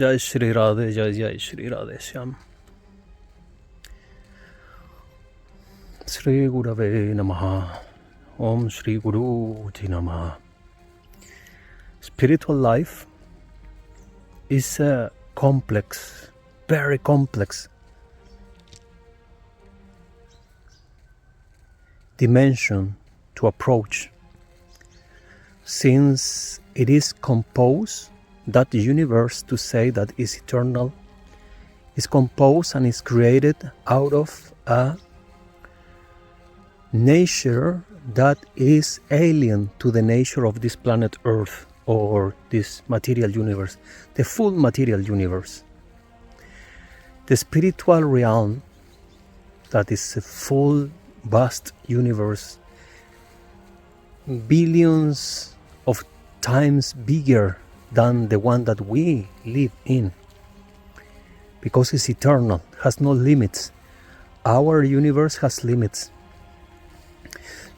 जय श्री राधे जय श्री राधे श्याम। श्री गुरवे नमः। Om Shri Guru Ji Namah. Spiritual life is a complex, very complex dimension to approach, since it is composed, that universe, to say that is eternal, is composed and is created out of a nature that is alien to the nature of this planet Earth or this material universe, the full material universe. The spiritual realm, that is a full vast universe, billions of times bigger than the one that we live in, because it's eternal, has no limits. Our universe has limits.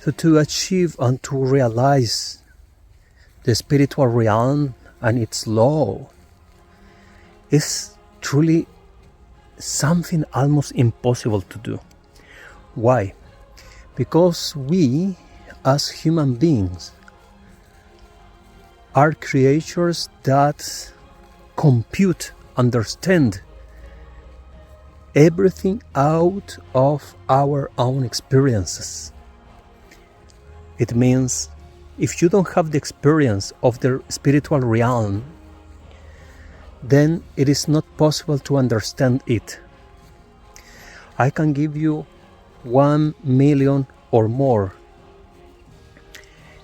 So to achieve and to realize the spiritual realm and its law is truly something almost impossible to do. Why? Because we, as human beings, are creatures that compute, understand everything out of our own experiences. It means if you don't have the experience of the spiritual realm, then it is not possible to understand it. I can give you 1 million or more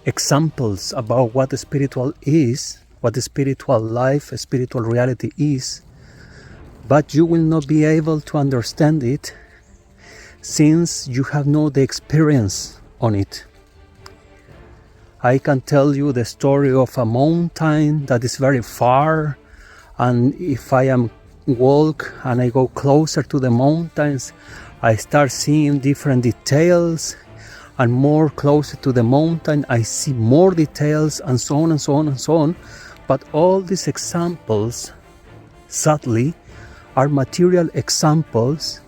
examples about what the spiritual is, what the spiritual life, spiritual reality is, but you will not be able to understand it since you have no the experience on it. I can tell you the story of a mountain that is very far, and if I am walk and I go closer to the mountains, I start seeing different details, and more closer to the mountain I see more details, and so on and so on and so on. But all these examples, sadly, are material examples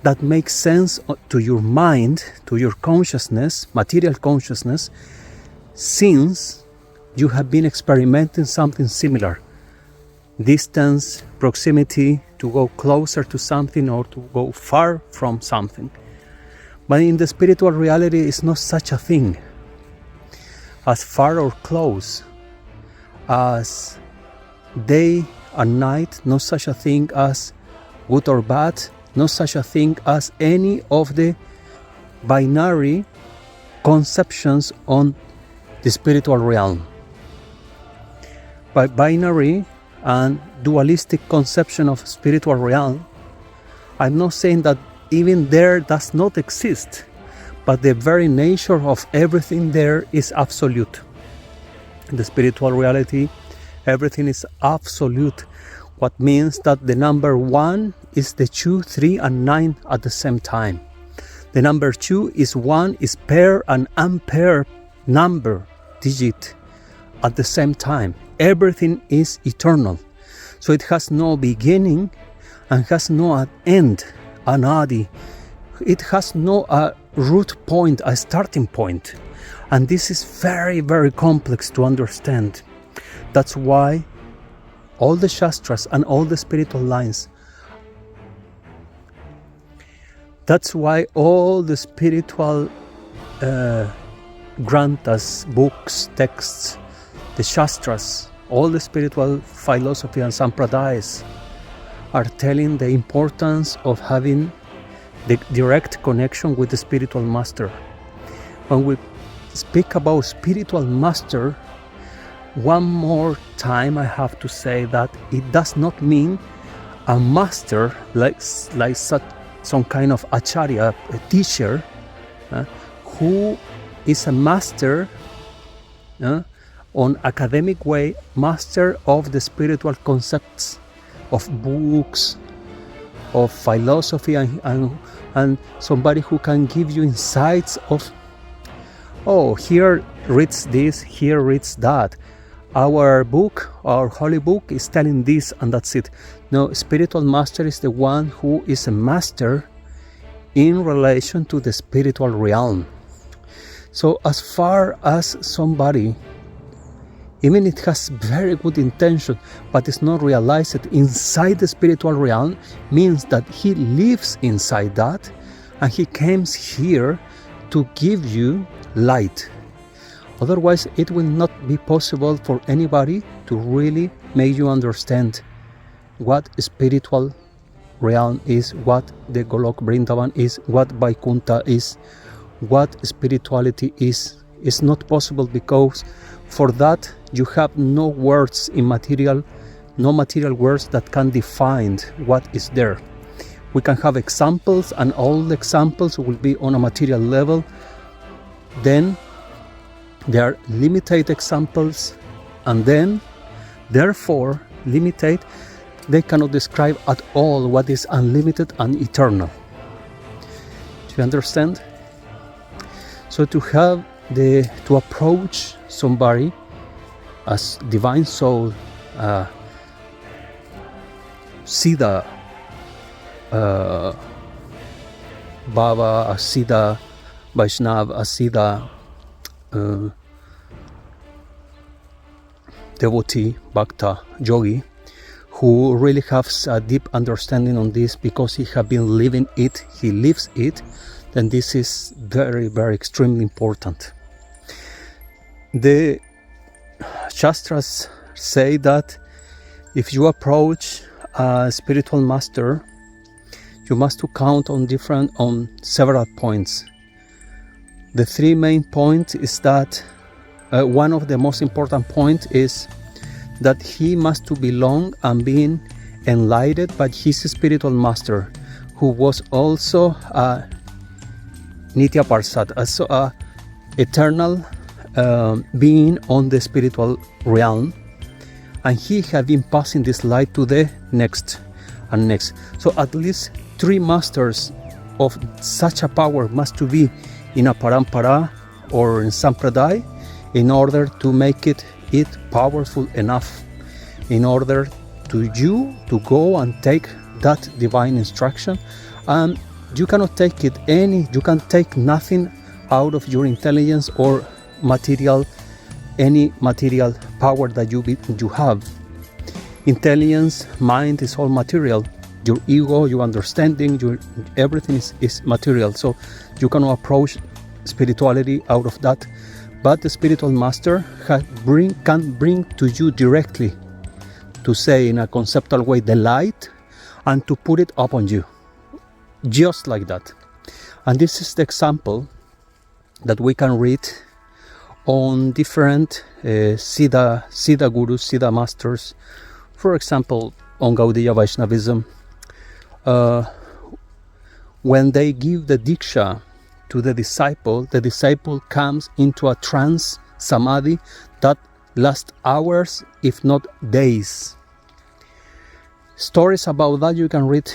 that make sense to your mind, to your consciousness, material consciousness, since you have been experimenting something similar. Distance, proximity, to go closer to something or to go far from something. But in the spiritual reality, it's not such a thing. As far or close as day and night, not such a thing as good or bad, not such a thing as any of the binary conceptions on the spiritual realm. By binary and dualistic conception of spiritual realm, I'm not saying that even there does not exist, but the very nature of everything there is absolute. In the spiritual reality, everything is absolute, what means that the number 1 is the 2, 3 and 9 at the same time. The number 2 is 1, is pair and unpaired number, digit at the same time. Everything is eternal. So it has no beginning and has no end, an adi. It has no root point, a starting point. And this is very, very complex to understand. That's why all the Shastras and all the spiritual lines, that's why all the spiritual Granthas, books, texts, the Shastras, all the spiritual philosophy and sampradayas are telling the importance of having the direct connection with the spiritual master. When we speak about spiritual master, one more time I have to say that it does not mean a master like such, some kind of acharya, a teacher, who is a master on academic way, master of the spiritual concepts, of books, of philosophy, and somebody who can give you insights of, oh, here reads this, here reads that. our book, our holy book, is telling this and that's it. No, spiritual master is the one who is a master in relation to the spiritual realm. So as far as somebody, even it has very good intention, but it's not realized inside the spiritual realm, means that he lives inside that, and he comes here to give you light. Otherwise, it will not be possible for anybody to really make you understand what spiritual realm is, what the Golok Vrindavan is, what Vaikuntha is, what spirituality is. It's not possible because for that you have no words in material, no material words that can define what is there. We can have examples, and all the examples will be on a material level. Then there are limited examples, and then therefore limited, they cannot describe at all what is unlimited and eternal. Do you understand? So to approach somebody as divine soul, Siddha Baba, a Siddha Vaishnava, a Siddha devotee, bhakta, yogi, who really has a deep understanding on this because he has been living it, he lives it, then this is very, very extremely important. The Shastras say that if you approach a spiritual master, you must to count on several points. The three main points is that one of the most important point is that he must to belong and being enlightened by his spiritual master, who was also a Nitya Parsad, also a eternal being on the spiritual realm, and he had been passing this light to the next and next. So at least 3 masters of such a power must to be in a parampara or in sampradaya in order to make it powerful enough in order to you to go and take that divine instruction. And you cannot take you can take nothing out of your intelligence or any material power that you have. Intelligence, mind is all material. Your ego, your understanding, everything is material. So you cannot approach spirituality out of that. But the spiritual master can bring to you directly, to say in a conceptual way, the light, and to put it upon you, just like that. And this is the example that we can read on different Siddha gurus, Siddha masters. For example, on Gaudiya Vaishnavism, when they give the Diksha to the disciple comes into a trance, samadhi, that lasts hours, if not days. Stories about that you can read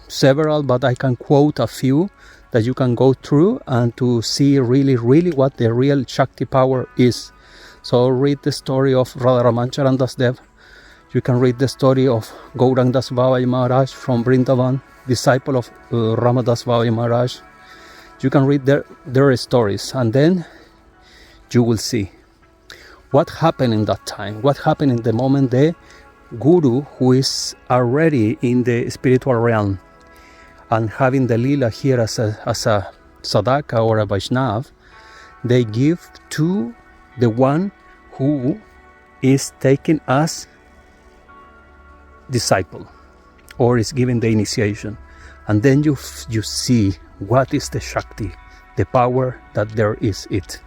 several, but I can quote a few that you can go through and to see really what the real Shakti power is. So read the story of Radharaman Charan Das Dev. You can read the story of Gaurang Das Babaji Maharaj from Vrindavan, disciple of Ramadas Babaji Maharaj. You can read their stories, and then you will see what happened in that time, what happened in the moment the guru, who is already in the spiritual realm and having the lila here as a sadhaka or a Vaishnav, they give to the one who is taken as disciple or is given the initiation. And then you see what is the Shakti, the power that there is it.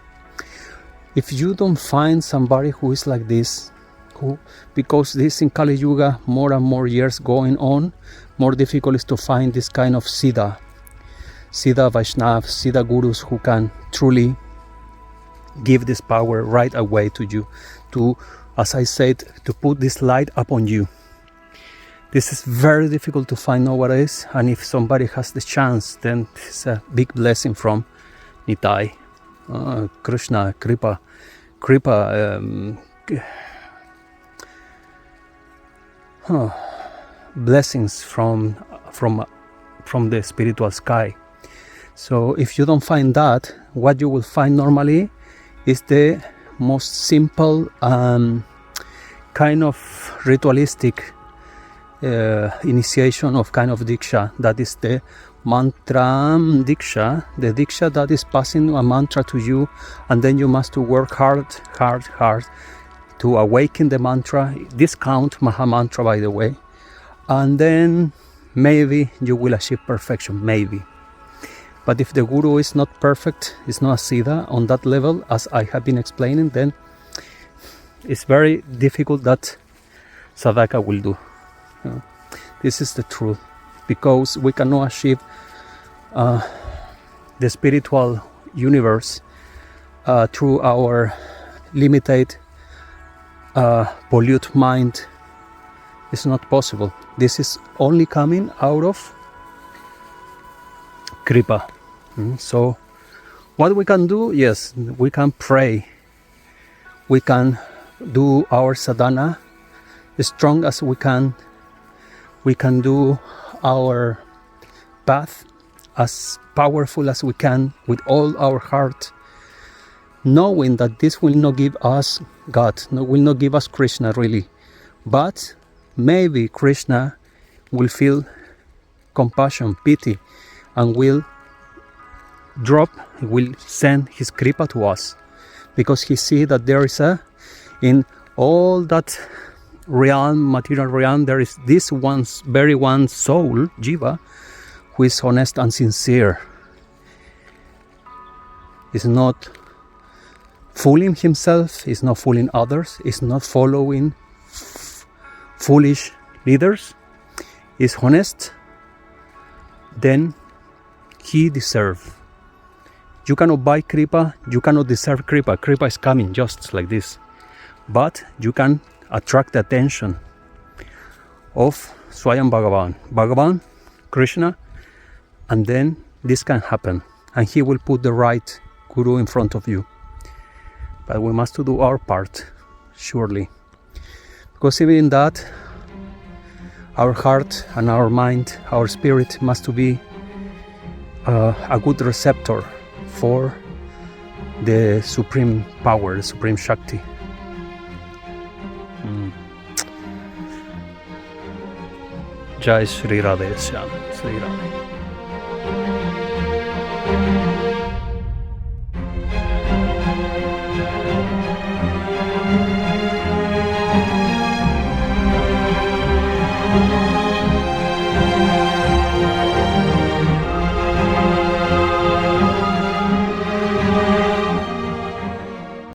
If you don't find somebody who is like this, because this in Kali Yuga, more and more years going on, more difficult is to find this kind of Siddha Vaishnav, Siddha gurus who can truly give this power right away to you, to, as I said, to put this light upon you. This is very difficult to find nowadays, and if somebody has the chance, then it's a big blessing from Nitai, Krishna, Kripa, blessings from the spiritual sky. So if you don't find that, what you will find normally is the most simple kind of ritualistic initiation of kind of diksha, that is the mantra diksha, the diksha that is passing a mantra to you, and then you must work hard to awaken the mantra. Discount Maha Mantra, by the way, and then maybe you will achieve perfection, maybe. But if the guru is not perfect, is not a siddha on that level, as I have been explaining, then it's very difficult that sadhaka will do. This is the truth, because we cannot achieve the spiritual universe through our limited, pollute mind. It's not possible. This is only coming out of kripa. So what we can do, yes, we can pray, we can do our sadhana as strong as we can do our path as powerful as we can with all our heart, knowing that this will not give us God, will not give us Krishna really, but maybe Krishna will feel compassion, pity, and will send his kripa to us, because he see that there is in all that realm, material realm, there is this one soul, jiva, who is honest and sincere, is not fooling himself, is not fooling others, is not following foolish leaders, is honest, then he deserves. You cannot buy kripa, you cannot deserve kripa. Kripa is coming just like this. But you can attract the attention of Swayam Bhagavan, Krishna, and then this can happen. And he will put the right guru in front of you. But we must do our part, surely. Because even in that, our heart and our mind, our spirit must be a good receptor for the supreme power, the supreme Shakti. Jai Shri Radhe Shyam, Shri Radhe.